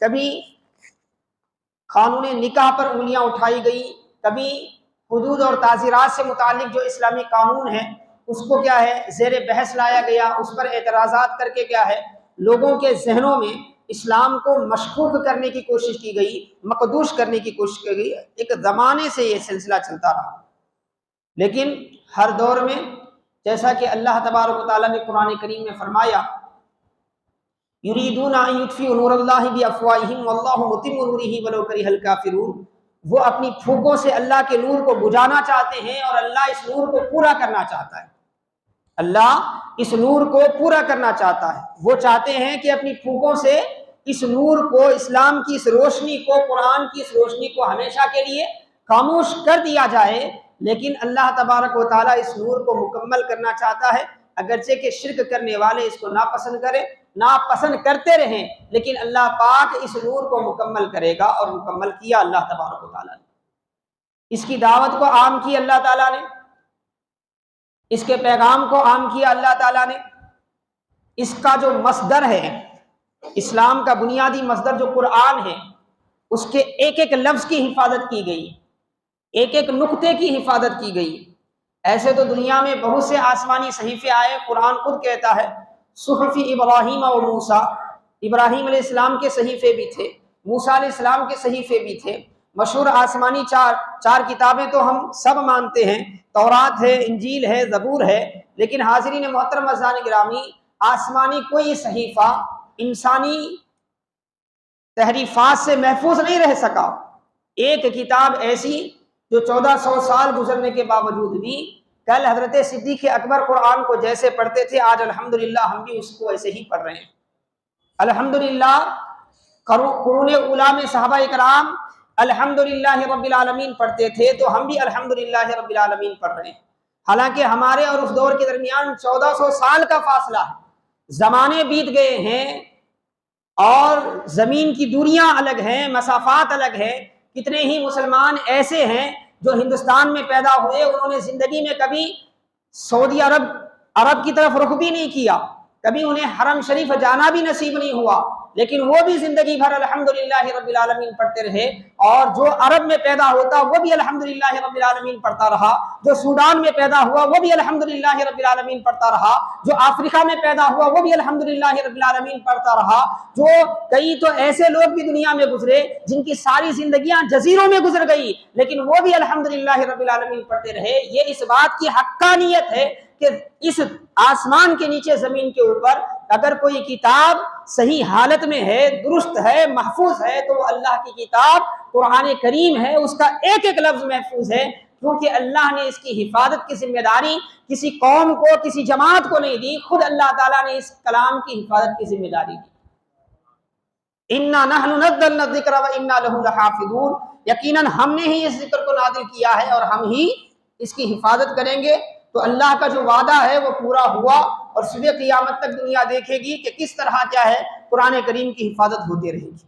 कभी कानून निकाह पर उंगलियां उठाई गई, कभी हुदूद और ताज़ीरात से मुतालिक जो इस्लामी कानून है उसको क्या है ज़ेर बहस लाया गया, उस पर एतराज़ात करके क्या है लोगों के जहनों में इस्लाम को मशकूक करने की कोशिश की गई, मकदूश करने की कोशिश की गई। एक ज़माने से ये सिलसिला चलता रहा, लेकिन हर दौर में जैसा कि अल्लाह तबारक व तआला ने कुरान करीम में फरमाया, युरीदूना अन युत्फिउ नूरल्लाहि बिअफ़वाहिहिम वल्लाहु मुतिम्मु नूरिही वलौ करिहल काफ़िरून। वो अपनी फूकों से अल्लाह के नूर को बुझाना चाहते हैं और अल्लाह इस नूर को पूरा करना चाहता है। अल्लाह इस नूर को पूरा करना चाहता है। वो चाहते हैं कि अपनी फूकों से इस नूर को, इस्लाम की इस रोशनी को, कुरान की इस रोशनी को हमेशा के लिए खामोश कर दिया जाए, लेकिन अल्लाह तबारक व तआला इस नूर को मुकम्मल करना चाहता है। अगरचे के शिर्क करने वाले इसको नापसंद करें, नापसंद करते रहें, लेकिन अल्लाह पाक इस नूर को मुकम्मल करेगा और मुकम्मल किया अल्लाह तबारक व तआला ने। इसकी दावत को आम की अल्लाह ताला ने, इसके पैगाम को आम किया अल्लाह ताला ने। इसका जो मसदर है, इस्लाम का बुनियादी मसदर जो कुरान है, उसके एक एक लफ्ज की हिफाजत की गई, एक एक नुक्ते की हिफाजत की गई। ऐसे तो दुनिया में बहुत से आसमानी सहीफे आए। कुरान खुद कहता है सुहफ़ी इब्राहीम व मूसा, इब्राहीम अलैहिस्सलाम के सहीफे भी थे, मूसा अलैहिस्सलाम के सहीफे भी थे। मशहूर आसमानी चार किताबें तो हम सब मानते हैं, तौरात है, इंजील है, ज़बूर है, लेकिन हाज़रीन मोहतरम अज़ान गिरामी, आसमानी कोई सहीफा इंसानी तहरीफात से महफूज नहीं रह सका। एक किताब ऐसी जो 1400 साल गुजरने के बावजूद भी, कल हजरत सिद्दीक़ अकबर कुरान को जैसे पढ़ते थे, आज अल्हम्दुलिल्लाह हम भी उसको ऐसे ही पढ़ रहे हैं। अल्हम्दुलिल्लाह कुरूने उला में सहाबा इकराम अल्हम्दुलिल्लाह रब्बिल आलमीन पढ़ते थे, तो हम भी अल्हम्दुलिल्लाह रब्बिल आलमीन पढ़ रहे हैं। हालांकि हमारे और उस दौर के दरमियान 1400 साल का फासला है, जमाने बीत गए हैं और जमीन की दूरियां अलग हैं, मसाफात अलग है। कितने ही मुसलमान ऐसे हैं जो हिंदुस्तान में पैदा हुए, उन्होंने जिंदगी में कभी सऊदी अरब की तरफ रुख भी नहीं किया, कभी उन्हें हरम शरीफ जाना भी नसीब नहीं हुआ, लेकिन वो भी जिंदगी भर अल्हम्दुलिल्लाह रब्बिल आलमीन पढ़ते रहे। और जो अरब में पैदा होता वो भी अल्हम्दुलिल्लाह रब्बिल आलमीन पढ़ता रहा, जो सूडान में पैदा हुआ वो भी अल्हम्दुलिल्लाह रब्बिल आलमीन पढ़ता रहा, जो अफ्रीका में पैदा हुआ वो भी अल्हम्दुलिल्लाह रब्बिल आलमीन पढ़ता रहा। जो कई तो ऐसे लोग भी दुनिया में गुजरे जिनकी सारी जिंदगियां जजीरों में गुजर गई, लेकिन वो भी अल्हम्दुलिल्लाह रब्बिल आलमीन पढ़ते रहे। ये इस बात की हक्कानियत है कि इस आसमान के नीचे, जमीन के ऊपर अगर कोई किताब सही हालत में है, दुरुस्त है, महफूज है, तो अल्लाह की किताब कुरान करीम है। उसका एक एक लफ्ज महफूज है, क्योंकि अल्लाह ने इसकी हिफाजत की जिम्मेदारी किसी कौम को, किसी जमात को नहीं दी, खुद अल्लाह ताला ने इस कलाम की हिफाजत की जिम्मेदारी दी। इन्ना नहनु नज़्ज़लना ज़िक्र व इन्ना लहू लहाफ़िज़ून, यकीनन हमने ही इस जिक्र को नाज़िल किया है और हम ही इसकी हिफाजत करेंगे। तो अल्लाह का जो वादा है वो पूरा हुआ और सुबह क़ियामत तक दुनिया देखेगी कि किस तरह क्या है कुरान करीम की हिफाजत होती रहेगी।